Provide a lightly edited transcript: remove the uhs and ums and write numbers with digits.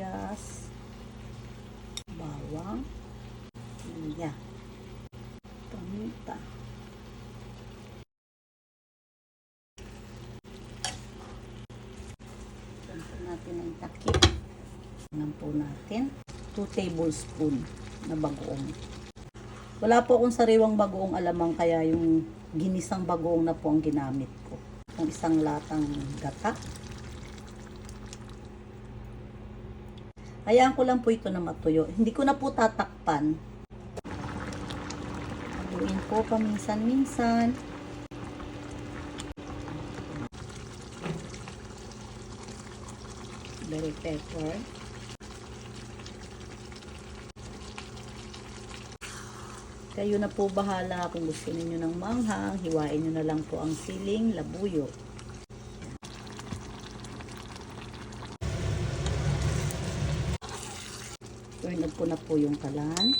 sibuyas, bawang, luya, paminta. Ganito natin ang takip. Tingnan po natin. 2 tablespoon na bagoong. Wala po akong sariwang bagoong alamang, kaya yung ginisang bagoong na po ang ginamit ko. Yung isang latang gata. Hayaan ko lang po ito na matuyo. Hindi ko na po tatakpan. Haluin po paminsan-minsan. Bell pepper. Kayo na po bahala kung gusto niyo ng manghang. Hiwain niyo na lang po ang siling labuyo. Turn up ko na po yung kalan.